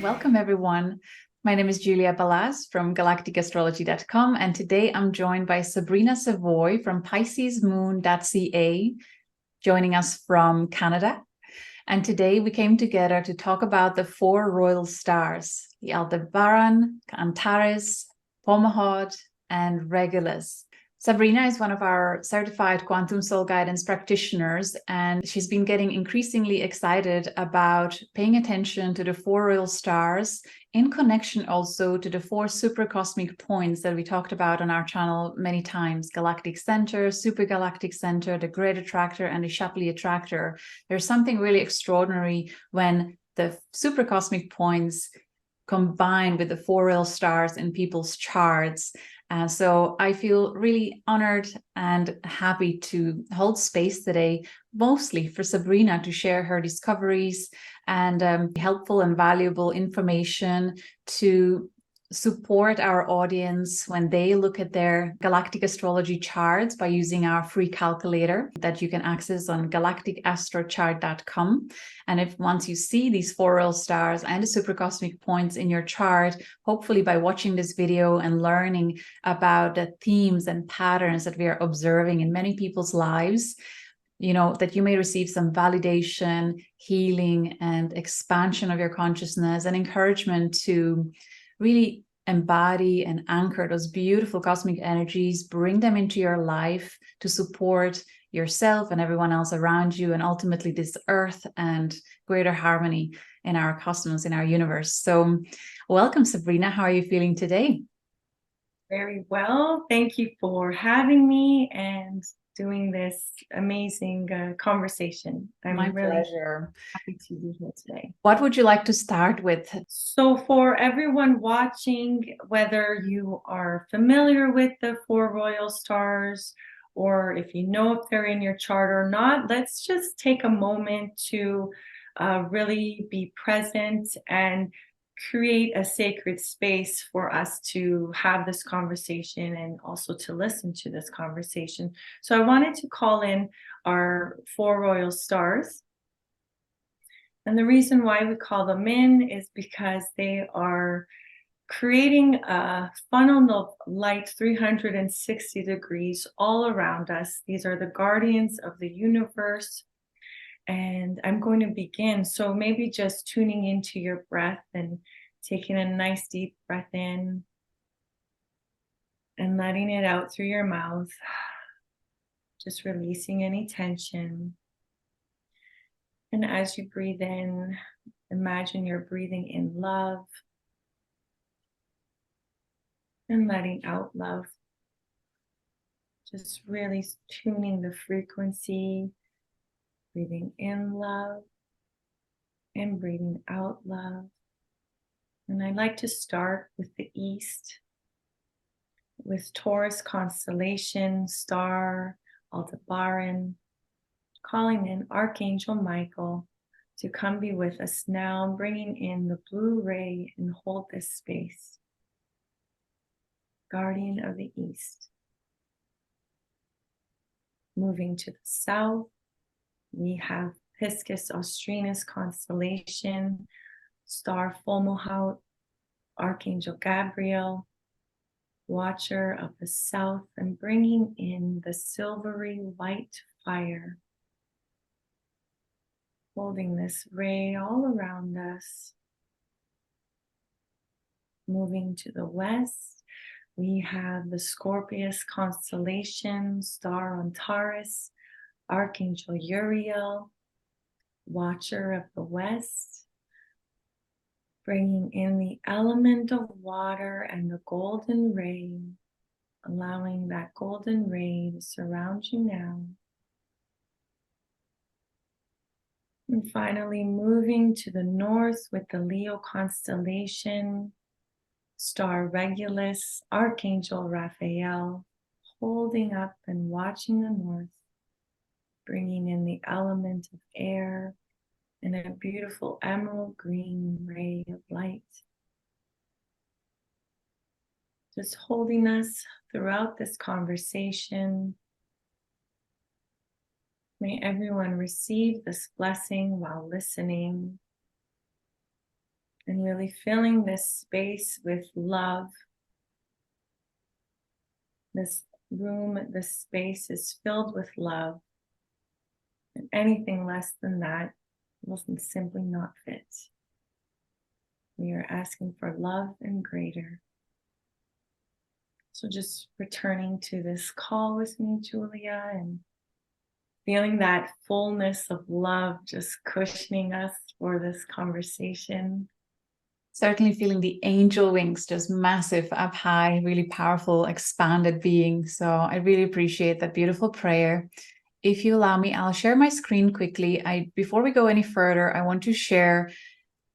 Welcome, everyone. My name is Julia Balaz from galacticastrology.com, and today I'm joined by Sabrina Savoy from PiscesMoon.ca, joining us from Canada. And today we came together to talk about the four royal stars, the Aldebaran, Antares, Fomalhaut, and Regulus. Sabrina is one of our certified quantum soul guidance practitioners, and she's been getting increasingly excited about paying attention to the four royal stars in connection also to the four supracosmic points that we talked about on our channel many times: Galactic Center, Supergalactic Center, the Great Attractor, and the Shapley Attractor. There's something really extraordinary when the supracosmic points combine with the four royal stars in people's charts. So I feel really honored and happy to hold space today, mostly for Sabrina to share her discoveries and helpful and valuable information to support our audience when they look at their galactic astrology charts by using our free calculator that you can access on galacticastrochart.com. And if once you see these four royal stars and the supracosmic points in your chart, hopefully by watching this video and learning about the themes and patterns that we are observing in many people's lives, that you may receive some validation, healing, and expansion of your consciousness and encouragement to really embody and anchor those beautiful cosmic energies, bring them into your life to support yourself and everyone else around you, and ultimately this earth and greater harmony in our cosmos, in our universe. So welcome, Sabrina. How are you feeling today? Very well. Thank you for having me and doing this amazing conversation. My really pleasure. Happy to be here today. What would you like to start with? So for everyone watching, whether you are familiar with the four royal stars or if you know if they're in your chart or not, let's just take a moment to really be present and create a sacred space for us to have this conversation and also to listen to this conversation. So I wanted to call in our four royal stars. And the reason why we call them in is because they are creating a funnel of light 360 degrees all around us. These are the guardians of the universe. And I'm going to begin. So maybe just tuning into your breath and taking a nice deep breath in and letting it out through your mouth. Just releasing any tension. And as you breathe in, imagine you're breathing in love and letting out love. Just really tuning the frequency. Breathing in love and breathing out love. And I'd like to start with the East, with Taurus constellation, star, Aldebaran, calling in Archangel Michael to come be with us now, bringing in the blue ray and hold this space. Guardian of the East. Moving to the South, we have Pisces Austrinus constellation, star Fomalhaut, Archangel Gabriel, watcher of the South, and bringing in the silvery white fire. Holding this ray all around us. Moving to the West, we have the Scorpius constellation, star Antares, Archangel Uriel, watcher of the West, bringing in the element of water and the golden ray, allowing that golden ray to surround you now. And finally, moving to the north with the Leo constellation, star Regulus, Archangel Raphael, holding up and watching the north, bringing in the element of air and a beautiful emerald green ray of light. Just holding us throughout this conversation. May everyone receive this blessing while listening and really filling this space with love. This room, this space is filled with love. And anything less than that will simply not fit. We are asking for love and greater. So just returning to this call with me, Julia, and feeling that fullness of love just cushioning us for this conversation. Certainly feeling the angel wings, just massive, up high, really powerful, expanded being. So I really appreciate that beautiful prayer. If you allow me, I'll share my screen quickly. Before we go any further, I want to share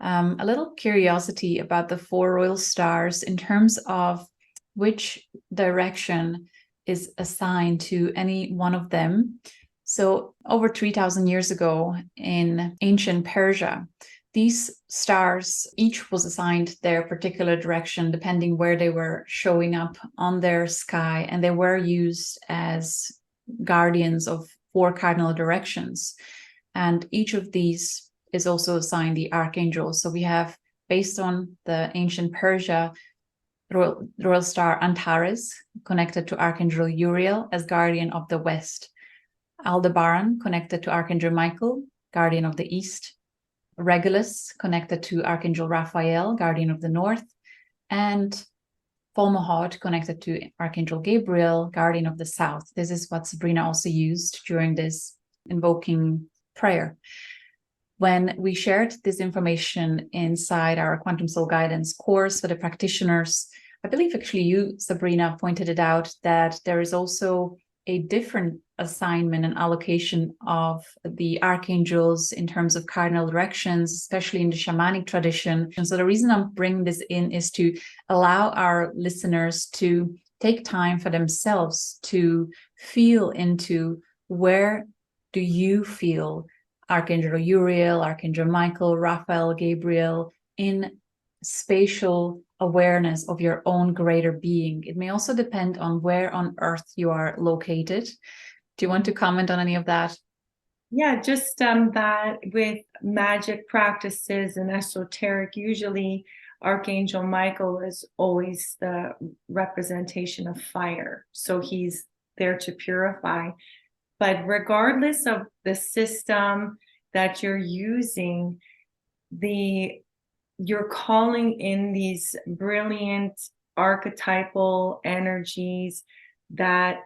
a little curiosity about the 4 royal stars in terms of which direction is assigned to any one of them. So over 3,000 years ago in ancient Persia, these stars, each was assigned their particular direction depending where they were showing up on their sky, and they were used as guardians of 4 cardinal directions. And each of these is also assigned the archangel. So we have, based on the ancient Persia, royal star Antares, connected to Archangel Uriel as guardian of the west. Aldebaran, connected to Archangel Michael, guardian of the east. Regulus, connected to Archangel Raphael, guardian of the north. And Fomalhaut, connected to Archangel Gabriel, guardian of the south. This is what Sabrina also used during this invoking prayer. When we shared this information inside our Quantum Soul Guidance course for the practitioners, I believe actually you, Sabrina, pointed it out that there is also a different assignment and allocation of the archangels in terms of cardinal directions, especially in the shamanic tradition. And so the reason I'm bringing this in is to allow our listeners to take time for themselves to feel into where do you feel Archangel Uriel, Archangel Michael, Raphael, Gabriel in spatial awareness of your own greater being. It may also depend on where on earth you are located. Do you want to comment on any of that? Yeah, just that with magic practices and esoteric, usually Archangel Michael is always the representation of fire. So he's there to purify. But regardless of the system that you're using, you're calling in these brilliant archetypal energies that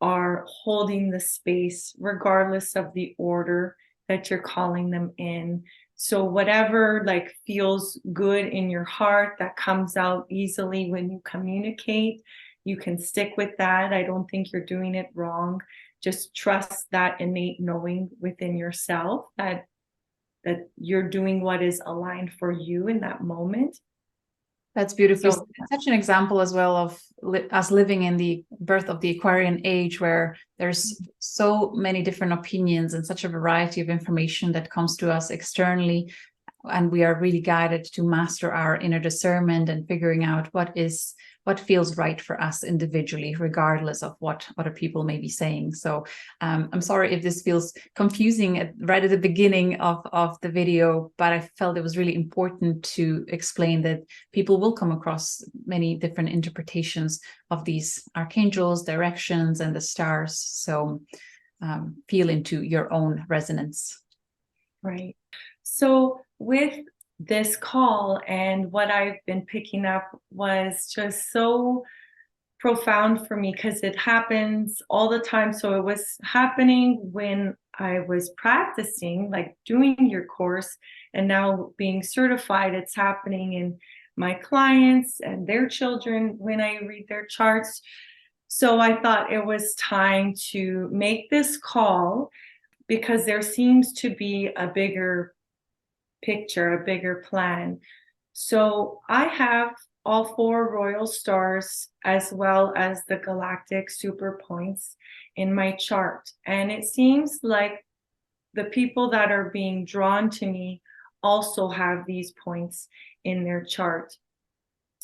are holding the space, regardless of the order that you're calling them in. So whatever like feels good in your heart, that comes out easily when you communicate, you can stick with that. I don't think you're doing it wrong. Just trust that innate knowing within yourself that you're doing what is aligned for you in that moment. That's beautiful. So, such an example as well of us living in the birth of the Aquarian age, where there's so many different opinions and such a variety of information that comes to us externally. And we are really guided to master our inner discernment and figuring out what feels right for us individually, regardless of what other people may be saying. So I'm sorry if this feels confusing right at the beginning of the video, but I felt it was really important to explain that people will come across many different interpretations of these archangels, directions, and the stars. So feel into your own resonance. Right. So with this call and what I've been picking up was just so profound for me because it happens all the time. So it was happening when I was practicing, like doing your course, and now being certified, it's happening in my clients and their children when I read their charts. So I thought it was time to make this call because there seems to be a bigger picture, a bigger plan. So I have all 4 royal stars as well as the galactic super points in my chart. And it seems like the people that are being drawn to me also have these points in their chart.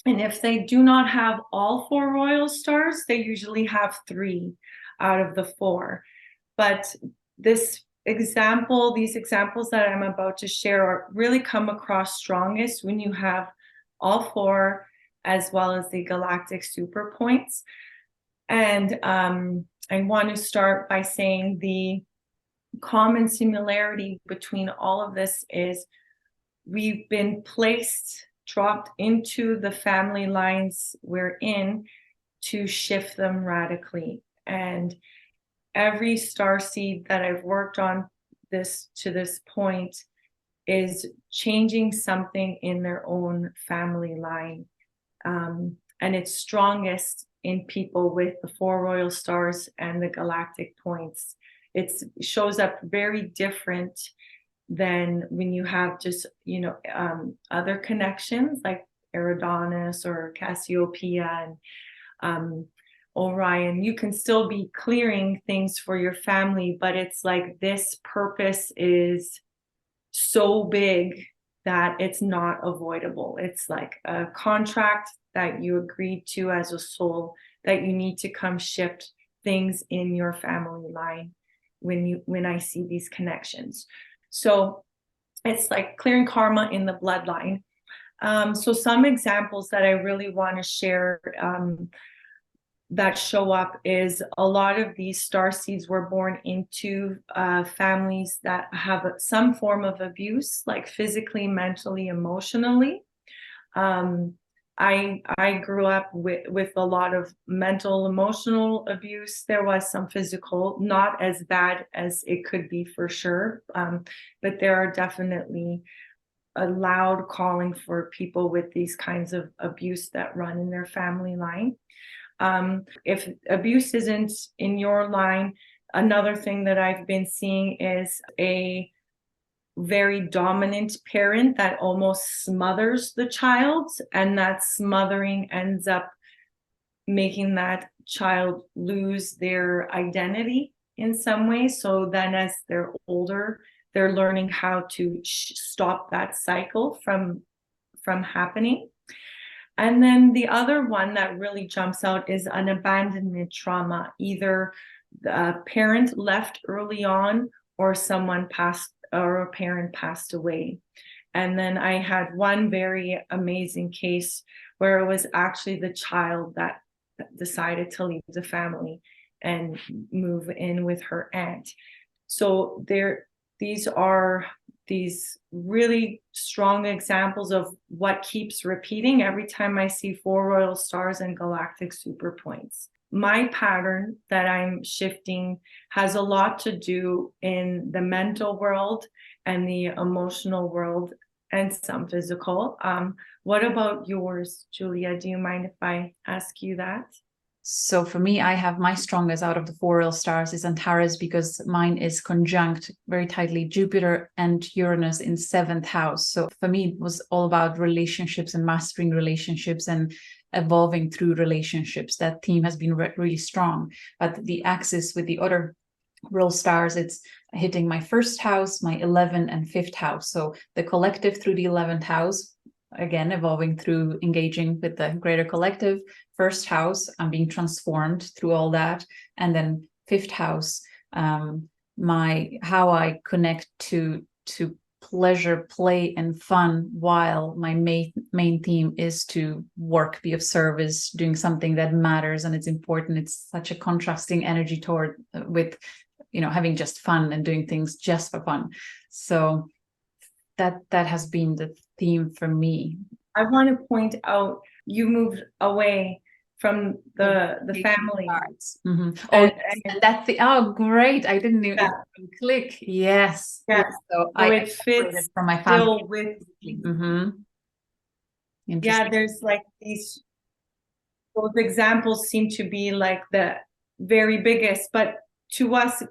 And if they do not have all 4 royal stars, they usually have 3 out of the 4. But this these examples that I'm about to share really come across strongest when you have all four, as well as the galactic super points. And I want to start by saying the common similarity between all of this is we've been dropped into the family lines we're in to shift them radically. And every starseed that I've worked on to this point is changing something in their own family line. And it's strongest in people with the 4 royal stars and the galactic points. It shows up very different than when you have just, other connections like Eridanus or Cassiopeia and Orion. You can still be clearing things for your family, but it's like this purpose is so big that it's not avoidable. It's like a contract that you agreed to as a soul, that you need to come shift things in your family line when I see these connections. So it's like clearing karma in the bloodline. So some examples that I really want to share that show up is a lot of these starseeds were born into families that have some form of abuse, like physically, mentally, emotionally. I grew up with a lot of mental, emotional abuse. There was some physical, not as bad as it could be for sure, but there are definitely a loud calling for people with these kinds of abuse that run in their family line. If abuse isn't in your line, another thing that I've been seeing is a very dominant parent that almost smothers the child, and that smothering ends up making that child lose their identity in some way. So then as they're older, they're learning how to stop that cycle from happening. And then the other one that really jumps out is an abandonment trauma. Either the parent left early on, or someone passed, or a parent passed away. And then I had one very amazing case where it was actually the child that decided to leave the family and move in with her aunt. So these are these really strong examples of what keeps repeating every time I see 4 royal stars and galactic super points. My pattern that I'm shifting has a lot to do in the mental world and the emotional world, and some physical. What about yours, Julia? Do you mind if I ask you that? So for me, I have my strongest out of the 4 royal stars is Antares, because mine is conjunct very tightly Jupiter and Uranus in 7th house. So for me, it was all about relationships and mastering relationships and evolving through relationships. That theme has been really strong. But the axis with the other royal stars, it's hitting my 1st house, my 11th and 5th house. So the collective through the 11th house, again, evolving through engaging with the greater collective. 1st house, I'm being transformed through all that. And then 5th house, how I connect to pleasure, play, and fun, while my main theme is to work, be of service, doing something that matters and it's important. It's such a contrasting energy toward with, having just fun and doing things just for fun. So that has been the theme for me. I want to point out you moved away from the family. Mm-hmm. And that's great. I didn't even click. Yes. Yes. So it fits from my family. Still with mm-hmm. Yeah, there's like those examples seem to be like the very biggest, but to us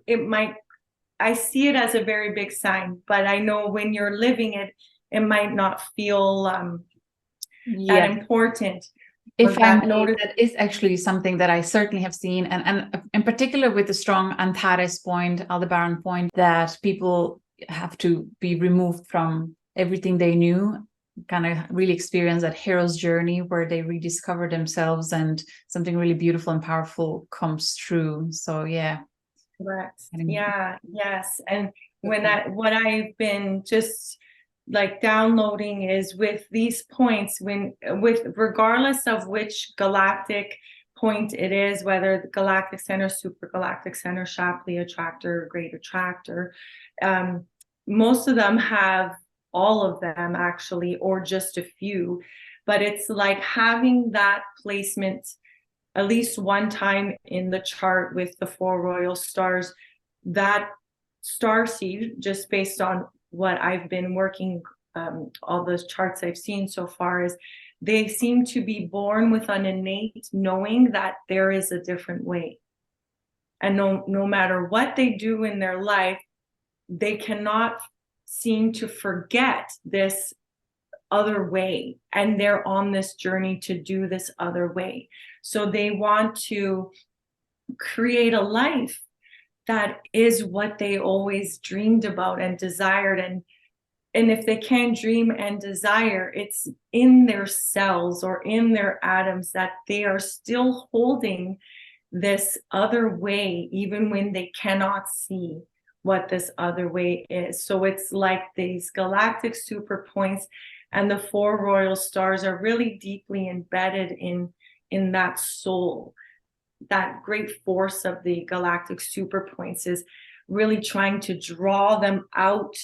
I see it as a very big sign, but I know when you're living it, it might not feel that important. If I notice, that is actually something that I certainly have seen, and in particular with the strong Antares point, Aldebaran point, that people have to be removed from everything they knew, kind of really experience that hero's journey where they rediscover themselves and something really beautiful and powerful comes true. So yeah. Correct. Yeah, yes. And what I've been just like downloading is with these points, regardless of which galactic point it is, whether the galactic center, super galactic center, Shapley, attractor, great attractor, most of them have all of them actually, or just a few, but it's like having that placement at least one time in the chart with the 4 royal stars. That star seed, just based on what I've been working, all those charts I've seen so far, is they seem to be born with an innate knowing that there is a different way. And no matter what they do in their life, they cannot seem to forget this other way. And they're on this journey to do this other way. So they want to create a life that is what they always dreamed about and desired. And if they can't dream and desire, it's in their cells or in their atoms that they are still holding this other way, even when they cannot see what this other way is. So it's like these galactic super points and the 4 royal stars are really deeply embedded in that soul. That great force of the galactic super points is really trying to draw them out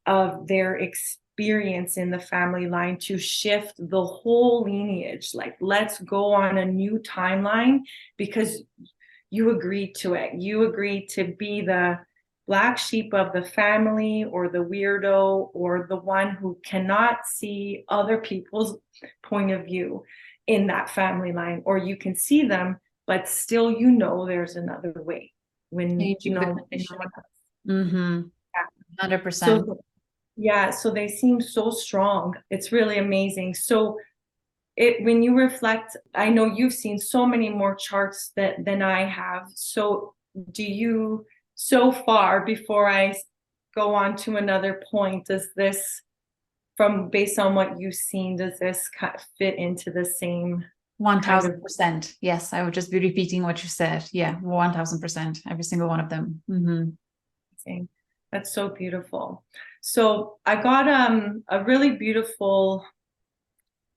of their experience in the family line to shift the whole lineage. Like, let's go on a new timeline because you agreed to it. You agreed to be the black sheep of the family, or the weirdo, or the one who cannot see other people's point of view in that family line. Or you can see them, but still, you know, there's another way. When you know, mm-hmm. 100%. So, yeah, so they seem so strong. It's really amazing. So when you reflect, I know you've seen so many more charts than I have. So do you, so far, before I go on to another point, does this, based on what you've seen, does this fit into the same 1000%? Yes, I would just be repeating what you said. Yeah, 1000%, every single one of them. Mm-hmm. That's so beautiful. So I got a really beautiful,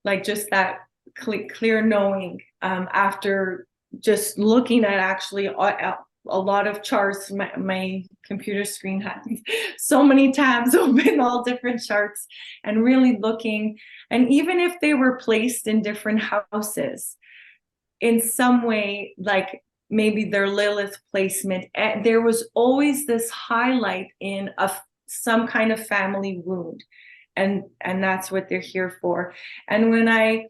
like, just that clear knowing after just looking at actually a lot of charts. My computer screen had so many tabs open, all different charts, and really looking. And even if they were placed in different houses, in some way, like maybe their Lilith placement, there was always this highlight in some kind of family wound. And that's what they're here for. And when I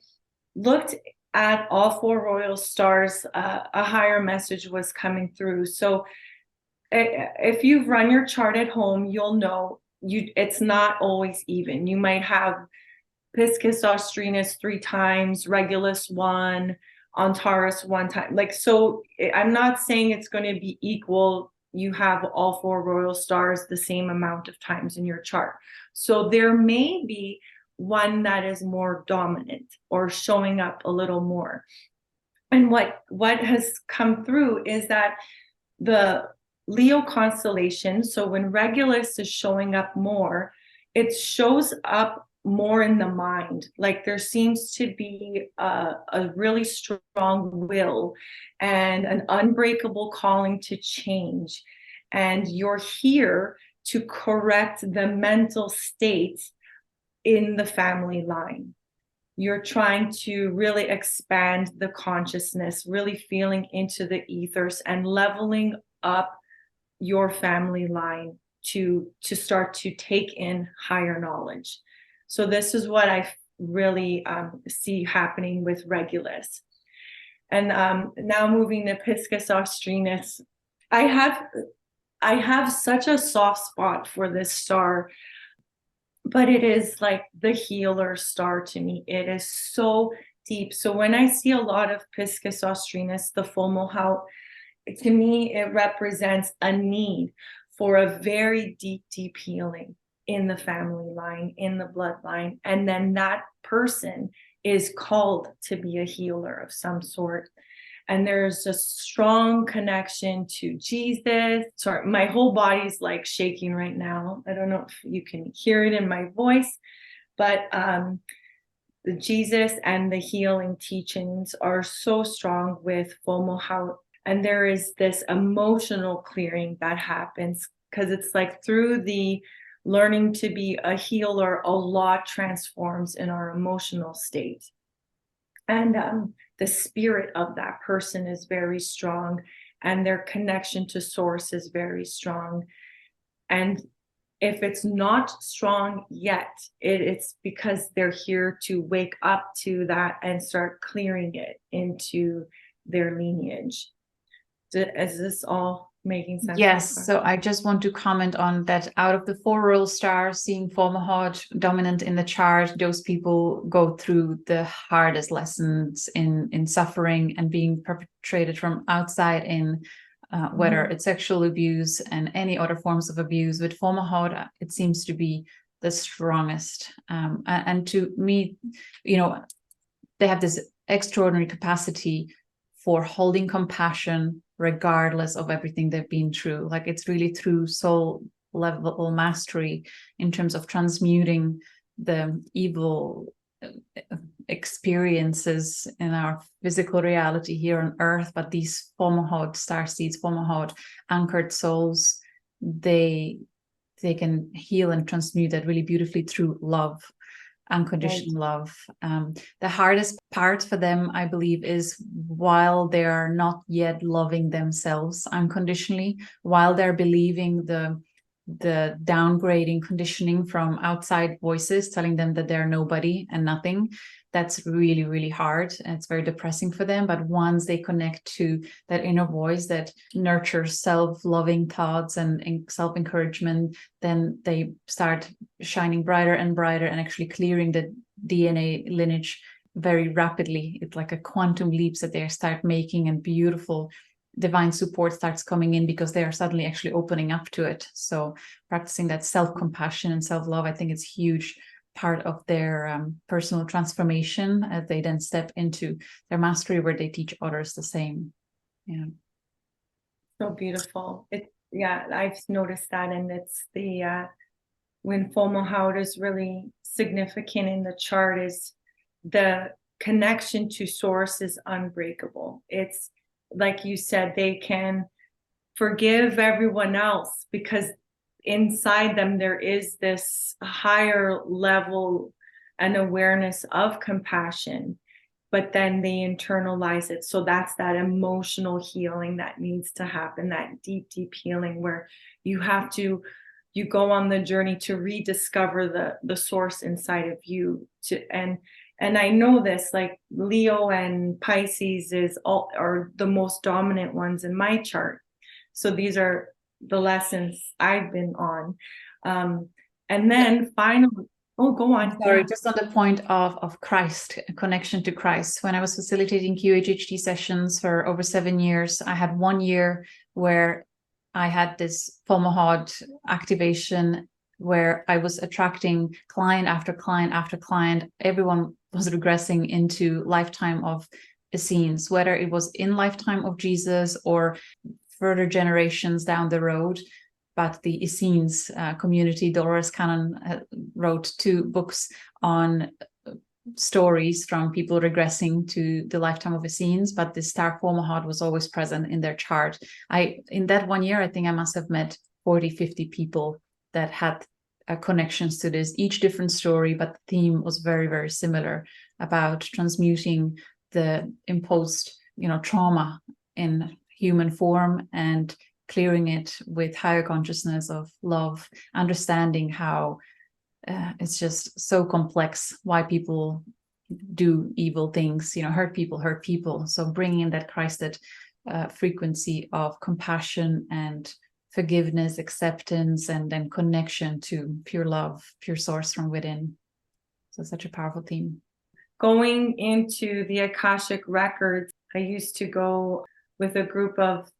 looked at all 4 royal stars, a higher message was coming through. So if you've run your chart at home, you'll know it's not always even. You might have Pisces Austrinus 3 times, Regulus 1, Antares 1 time. Like, so I'm not saying it's going to be equal. You have all 4 royal stars the same amount of times in your chart. So there may be one that is more dominant or showing up a little more. And what has come through is that the Leo constellation, so when Regulus is showing up more, it shows up more in the mind. Like, there seems to be a really strong will and an unbreakable calling to change. And you're here to correct the mental state in the family line. You're trying to really expand the consciousness, really feeling into the ethers and leveling up your family line to start to take in higher knowledge. So this is what I really see happening with Regulus. And now moving to Pisces Austrinus, I have such a soft spot for this star, but it is like the healer star to me. It is so deep. So when I see a lot of Pisces Austrinus, the Fomalhaut, to me, it represents a need for a very deep, deep healing in the family line, in the bloodline. And then that person is called to be a healer of some sort. And there's a strong connection to Jesus. Sorry, my whole body's like shaking right now. I don't know if you can hear it in my voice, but the Jesus and the healing teachings are so strong with Fomalhaut. And there is this emotional clearing that happens because it's like through the learning to be a healer, a lot transforms in our emotional state. And the spirit of that person is very strong, and their connection to source is very strong. And if it's not strong yet, it's because they're here to wake up to that and start clearing it into their lineage. Is this all making sense? Yes, so I just want to comment on that. Out of the 4 royal stars, seeing Fomalhaut dominant in the chart, those people go through the hardest lessons in suffering and being perpetrated from outside in, whether it's sexual abuse and any other forms of abuse. With Fomalhaut, it seems to be the strongest. And to me, they have this extraordinary capacity for holding compassion regardless of everything they've been through. Like, it's really through soul level mastery in terms of transmuting the evil experiences in our physical reality here on Earth. But these Fomalhaut starseeds, Fomalhaut anchored souls, they can heal and transmute that really beautifully through love, unconditional love. The hardest part for them, I believe, is while they are not yet loving themselves unconditionally, while they're believing the downgrading conditioning from outside voices telling them that they're nobody and nothing. That's really, really hard, and it's very depressing for them. But once they connect to that inner voice that nurtures self-loving thoughts and self-encouragement, then they start shining brighter and brighter and actually clearing the DNA lineage very rapidly. It's like a quantum leaps that they start making, and beautiful divine support starts coming in because they are suddenly actually opening up to it. So practicing that self-compassion and self-love, I think, is huge part of their personal transformation as they then step into their mastery, where they teach others the same. Yeah. So beautiful. I've noticed that, and it's the when Fomalhaut is really significant in the chart, is the connection to source is unbreakable. It's like you said, they can forgive everyone else because inside them there is this higher level and awareness of compassion, but then they internalize it. So that's that emotional healing that needs to happen, that deep healing where you go on the journey to rediscover the source inside of you. And I know this, like Leo and Pisces are the most dominant ones in my chart. So these are the lessons I've been on. And then finally, go on. Sorry, just on the point of Christ, connection to Christ. When I was facilitating QHHT sessions for over 7 years, I had 1 year where I had this Fomalhaut activation where I was attracting client after client after client. Everyone was regressing into lifetime of Essenes, whether it was in lifetime of Jesus or further generations down the road. But the Essenes community, Dolores Cannon wrote 2 books on stories from people regressing to the lifetime of Essenes, but the star Fomalhaut was always present in their chart. In that 1 year, I think I must have met 40, 50 people that had connections to this, each different story, but the theme was very, very similar about transmuting the imposed, trauma in human form and clearing it with higher consciousness of love, understanding how it's just so complex why people do evil things, hurt people. So bringing in that Christed frequency of compassion and forgiveness, acceptance, and then connection to pure love, pure source from within. So such a powerful theme. Going into the Akashic records, I used to go with a group of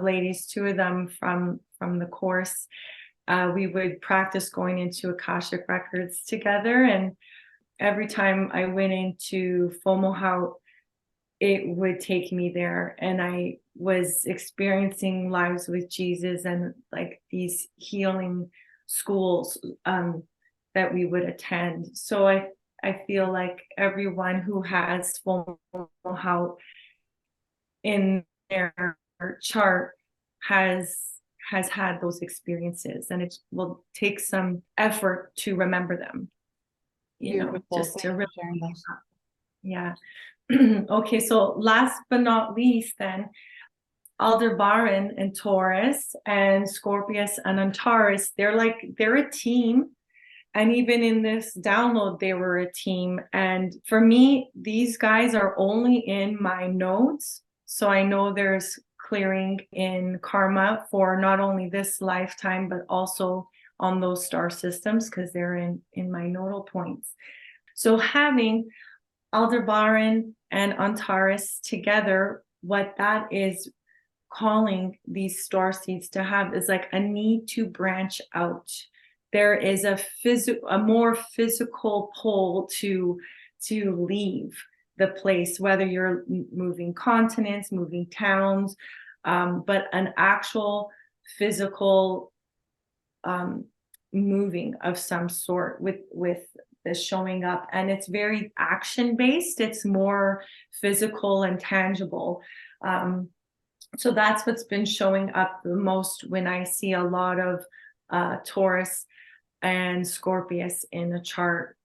ladies, 2 of them from the course. We would practice going into Akashic records together, and every time I went into Fomalhaut, it would take me there. And I was experiencing lives with Jesus and like these healing schools that we would attend. So I feel like everyone who has Fomalhaut in their chart has had those experiences, and it will take some effort to remember them, just to really, yeah. Okay, so last but not least, then Aldebaran and Taurus and Scorpius and Antares, they're a team. And even in this download, they were a team. And for me, these guys are only in my nodes. So I know there's clearing in karma for not only this lifetime, but also on those star systems, because they're in my nodal points. So having Aldebaran and Antares together, what that is calling these star seeds to have is like a need to branch out. There is a more physical pull to leave the place, whether you're moving continents, moving towns, but an actual physical moving of some sort with the showing up. And it's very action based. It's more physical and tangible. So that's what's been showing up the most when I see a lot of Taurus and Scorpius in a chart.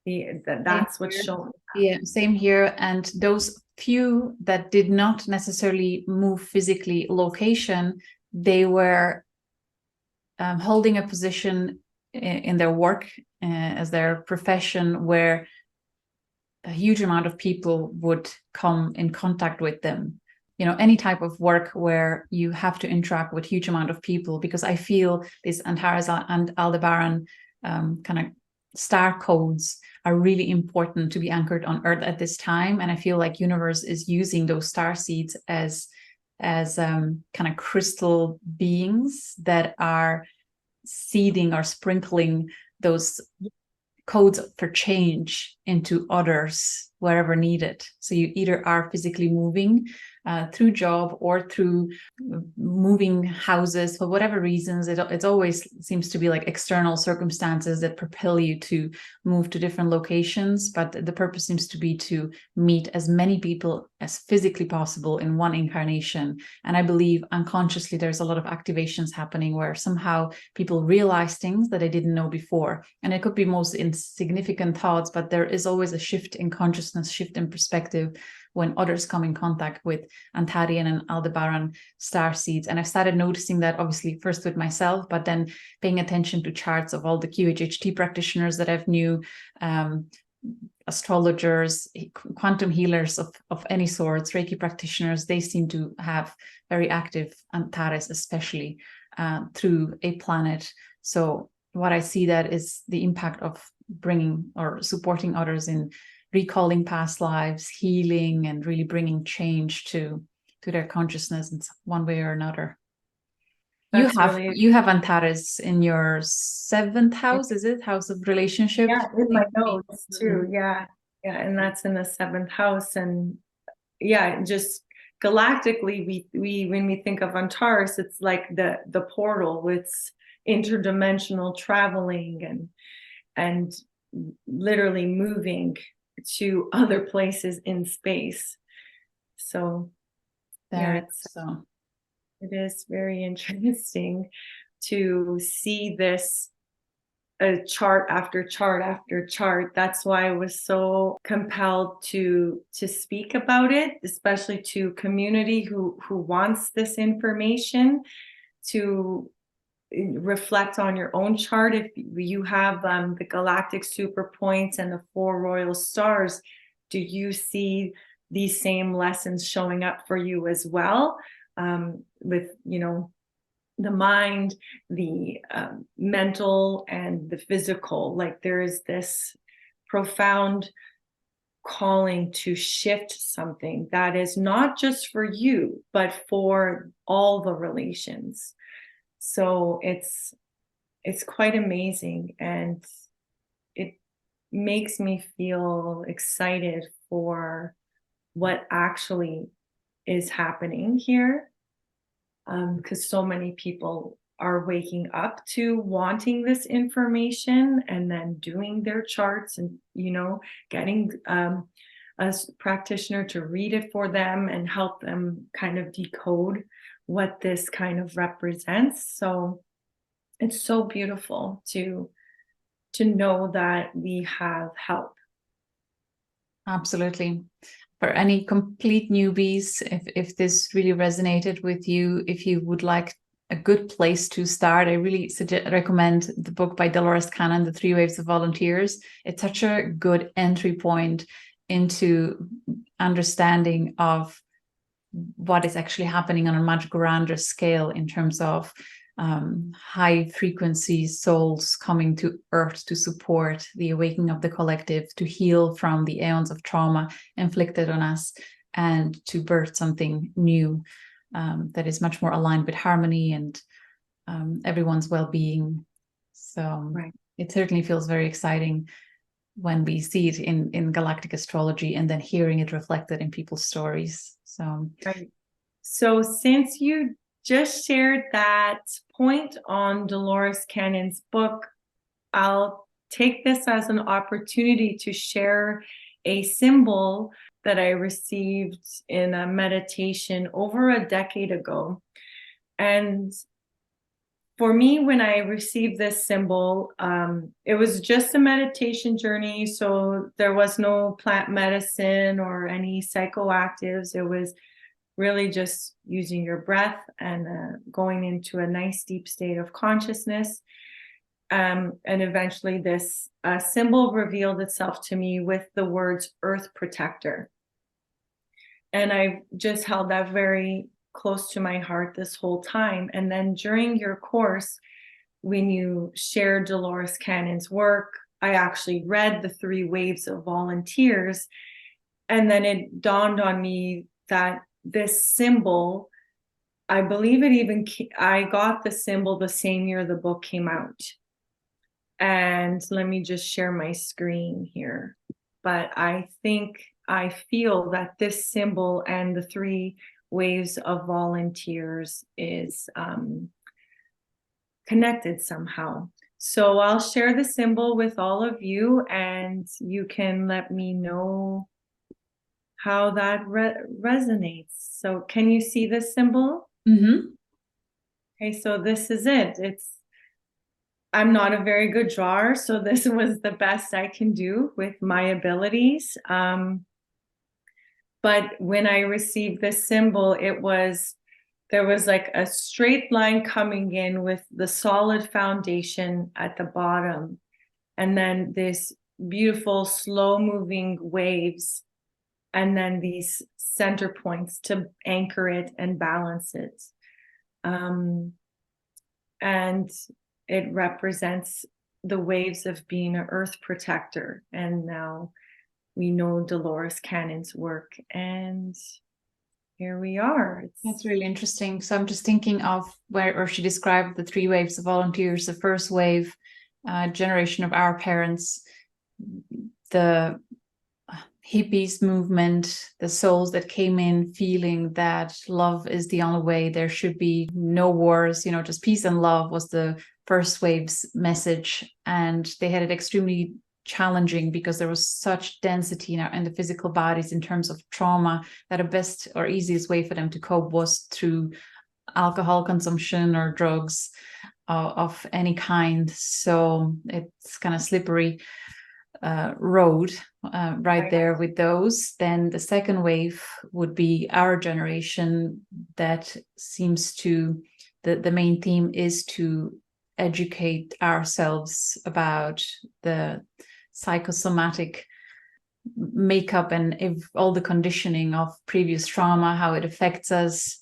That's what's showing up. Yeah, same here. And those few that did not necessarily move physically location, they were holding a position in their work as their profession where a huge amount of people would come in contact with them. Any type of work where you have to interact with huge amount of people, because I feel this Antares and Aldebaran kind of star codes are really important to be anchored on Earth at this time. And I feel like universe is using those star seeds as kind of crystal beings that are seeding or sprinkling those codes for change into others wherever needed. So you either are physically moving through job or through moving houses for whatever reasons. It always seems to be like external circumstances that propel you to move to different locations, but the purpose seems to be to meet as many people as physically possible in one incarnation. And I believe unconsciously there's a lot of activations happening where somehow people realize things that they didn't know before. And it could be most insignificant thoughts, but there is always a shift in consciousness, shift in perspective when others come in contact with Antarian and Aldebaran star seeds. And I've started noticing that obviously first with myself, but then paying attention to charts of all the QHHT practitioners that I've knew, astrologers, quantum healers of any sorts, Reiki practitioners. They seem to have very active Antares, especially through a planet. So what I see that is the impact of bringing or supporting others in recalling past lives, healing, and really bringing change to their consciousness in one way or another. You have Antares in your 7th house, is it? House of relationship? Yeah, in my notes too. Yeah. And that's in the 7th house. And yeah, just galactically, we when we think of Antares, it's like the portal with interdimensional traveling and literally moving to other places in space. So it is very interesting to see this chart after chart after chart. That's why I was so compelled to speak about it, especially to community who wants this information, to reflect on your own chart. If you have the galactic super points and the 4 royal stars, do you see these same lessons showing up for you as well, with the mind, the mental, and the physical? Like there is this profound calling to shift something that is not just for you, but for all the relations. So it's quite amazing, and it makes me feel excited for what actually is happening here, because so many people are waking up to wanting this information and then doing their charts and, getting a practitioner to read it for them and help them kind of decode what this kind of represents. So it's so beautiful to know that we have help. Absolutely. For any complete newbies, if this really resonated with you, if you would like a good place to start, I really recommend the book by Dolores Cannon, The Three Waves of Volunteers. It's such a good entry point into understanding of what is actually happening on a much grander scale in terms of high frequency souls coming to Earth to support the awakening of the collective, to heal from the aeons of trauma inflicted on us, and to birth something new that is much more aligned with harmony and everyone's well-being. So It certainly feels very exciting when we see it in galactic astrology and then hearing it reflected in people's stories. So since you just shared that point on Dolores Cannon's book, I'll take this as an opportunity to share a symbol that I received in a meditation over a decade ago. And for me, when I received this symbol, it was just a meditation journey. So there was no plant medicine or any psychoactives. It was really just using your breath and going into a nice deep state of consciousness. And eventually this symbol revealed itself to me with the words Earth Protector. And I've just held that very close to my heart this whole time. And then during your course, when you shared Dolores Cannon's work, I actually read The Three Waves of Volunteers. And then it dawned on me that this symbol, I believe I got the symbol the same year the book came out. And let me just share my screen here. But I feel that this symbol and the Three Waves of Volunteers is connected somehow. So I'll share the symbol with all of you, and you can let me know how that resonates. So can you see this symbol? Mm-hmm. Okay, so this is it. I'm not a very good drawer, so this was the best I can do with my abilities. But when I received this symbol, there was like a straight line coming in with the solid foundation at the bottom, and then this beautiful slow moving waves, and then these center points to anchor it and balance it. And it represents the waves of being an Earth Protector. And now we know Dolores Cannon's work, and here we are. That's really interesting. So I'm just thinking of where she described the three waves of volunteers. The first wave, generation of our parents, the hippies movement, the souls that came in feeling that love is the only way, there should be no wars, just peace and love was the first wave's message. And they had it extremely challenging because there was such density in the physical bodies in terms of trauma, that the best or easiest way for them to cope was through alcohol consumption or drugs of any kind. So it's kind of slippery road right there with those. Then the second wave would be our generation, that seems to, the main theme is to educate ourselves about the psychosomatic makeup and all the conditioning of previous trauma, how it affects us,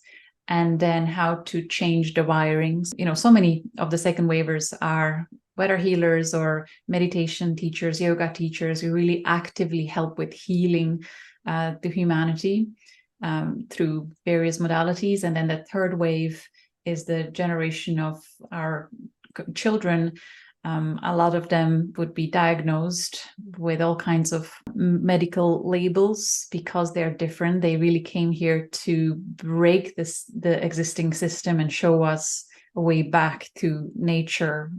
and then how to change the wirings. So many of the second wavers are whether healers or meditation teachers, yoga teachers, who really actively help with healing the humanity through various modalities. And then the third wave is the generation of our children. A lot of them would be diagnosed with all kinds of medical labels because they're different. They really came here to break the existing system and show us a way back to nature,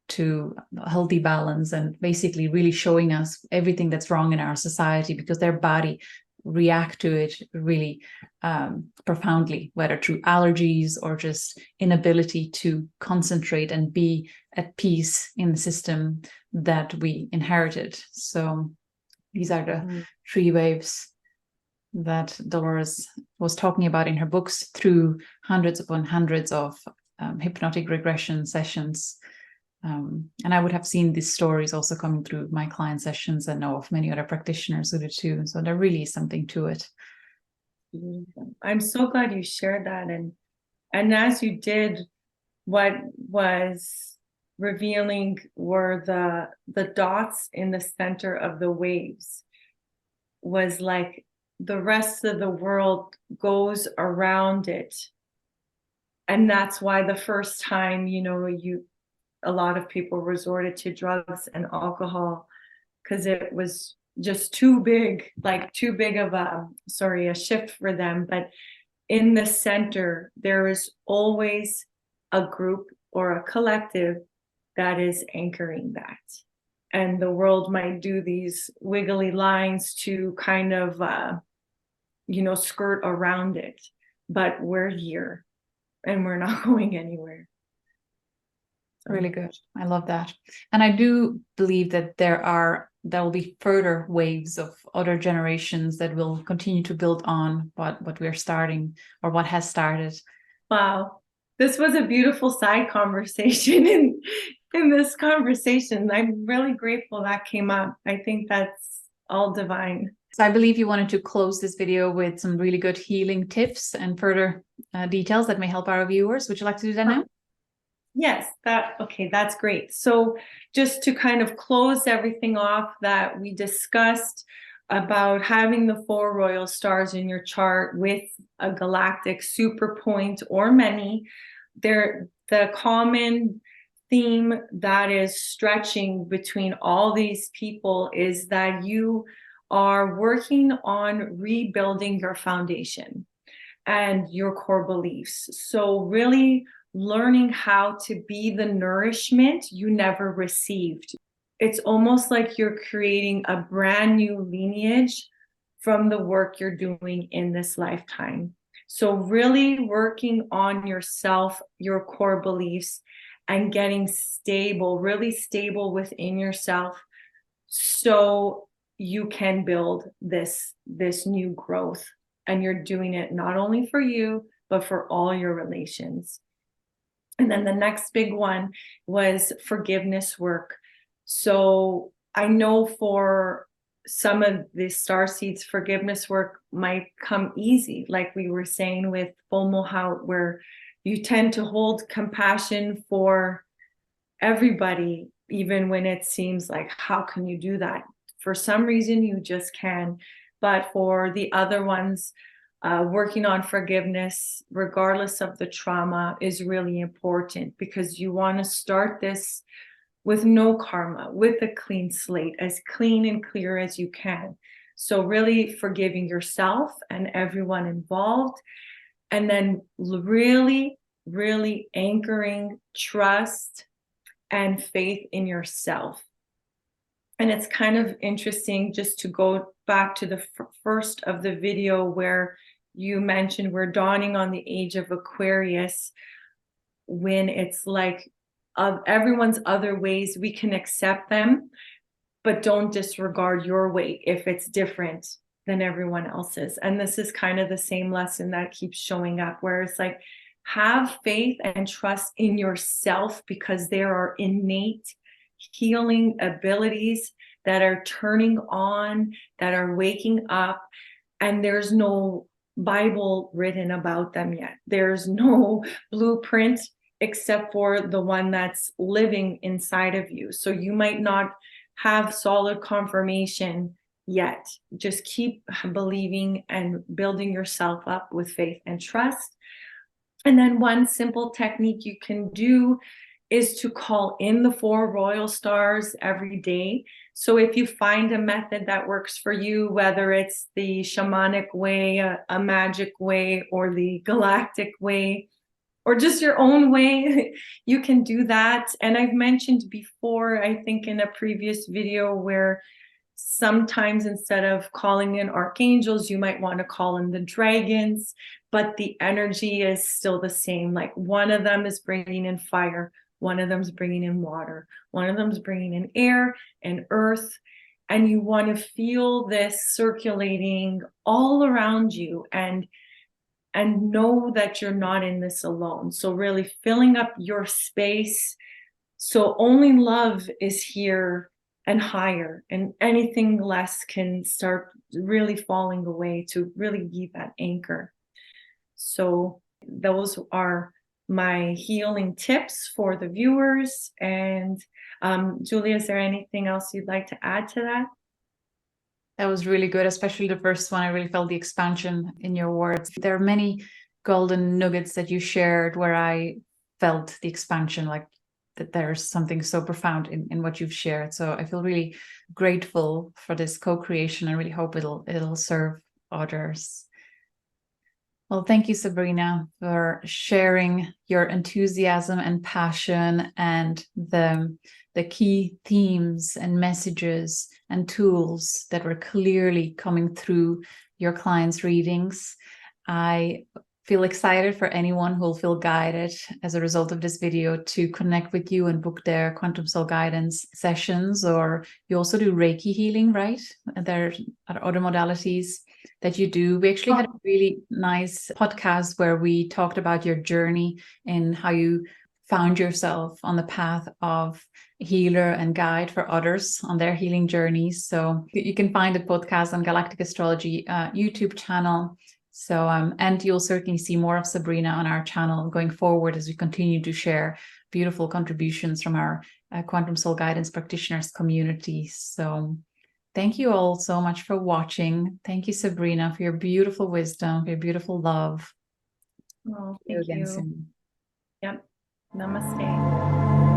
to healthy balance, and basically really showing us everything that's wrong in our society, because their body react to it really profoundly, whether through allergies or just inability to concentrate and be at peace in the system that we inherited. So these are the three waves that Dolores was talking about in her books through hundreds upon hundreds of hypnotic regression sessions. And I would have seen these stories also coming through my client sessions, and know of many other practitioners who do too. So there really is something to it. I'm so glad you shared that. And as you did, what was revealing were the dots in the center of the waves. Was like the rest of the world goes around it. And that's why the first time, a lot of people resorted to drugs and alcohol, because it was just too big of a shift for them. But in the center, there is always a group or a collective that is anchoring that. And the world might do these wiggly lines to kind of, skirt around it. But we're here and we're not going anywhere. Really good. I love that. And I do believe that there will be further waves of other generations that will continue to build on what we're starting, or what has started. Wow. This was a beautiful side conversation in this conversation. I'm really grateful that came up. I think that's all divine. So I believe you wanted to close this video with some really good healing tips and further details that may help our viewers. Would you like to do that now? Yes, that's great. So just to kind of close everything off that we discussed about having the 4 royal stars in your chart with a galactic super point or many, the common theme that is stretching between all these people is that you are working on rebuilding your foundation and your core beliefs. So really learning how to be the nourishment you never received. It's almost like you're creating a brand new lineage from the work you're doing in this lifetime. So really working on yourself, your core beliefs, and getting stable, really stable within yourself, so you can build this new growth. And you're doing it not only for you, but for all your relations. And then the next big one was forgiveness work. So I know for some of the starseeds, forgiveness work might come easy, like we were saying with Fomalhaut, where you tend to hold compassion for everybody, even when it seems like, how can you do that? For some reason, you just can. But for the other ones, working on forgiveness, regardless of the trauma, is really important, because you want to start this with no karma, with a clean slate, as clean and clear as you can. So really forgiving yourself and everyone involved, and then really, really anchoring trust and faith in yourself. And it's kind of interesting just to go back to the first of the video where you mentioned we're dawning on the age of Aquarius, when it's like of everyone's other ways, we can accept them, but don't disregard your way if it's different than everyone else's. And this is kind of the same lesson that keeps showing up, where it's like, have faith and trust in yourself, because there are innate healing abilities that are turning on, that are waking up, and there's no Bible written about them yet. There's no blueprint except for the one that's living inside of you. So you might not have solid confirmation yet. Just keep believing and building yourself up with faith and trust. And then one simple technique you can do is to call in the 4 royal stars every day. So if you find a method that works for you, whether it's the shamanic way, a magic way, or the galactic way, or just your own way, you can do that. And I've mentioned before, I think in a previous video, where sometimes instead of calling in archangels, you might want to call in the dragons, but the energy is still the same. Like one of them is bringing in fire, one of them is bringing in water, one of them is bringing in air and earth. And you want to feel this circulating all around you and know that you're not in this alone. So really filling up your space. So only love is here and higher, and anything less can start really falling away, to really be that anchor. So those are my healing tips for the viewers. And Julia, is there anything else you'd like to add to that? That was really good, especially the first one. I really felt the expansion in your words. There are many golden nuggets that you shared where I felt the expansion, like that there's something so profound in what you've shared. So I feel really grateful for this co-creation. I really hope it'll serve others. Well, thank you, Sabrina, for sharing your enthusiasm and passion and the key themes and messages and tools that were clearly coming through your clients' readings. I feel excited for anyone who will feel guided as a result of this video to connect with you and book their Quantum Soul Guidance sessions. Or you also do Reiki healing, right? There are other modalities that you do. We actually had a really nice podcast where we talked about your journey and how you found yourself on the path of healer and guide for others on their healing journeys. So you can find the podcast on Galactic Astrology YouTube channel. So, and you'll certainly see more of Sabrina on our channel going forward as we continue to share beautiful contributions from our Quantum Soul Guidance practitioners community. So thank you all so much for watching. Thank you, Sabrina, for your beautiful wisdom, for your beautiful love. Oh, thank you. Soon. Yep. Namaste.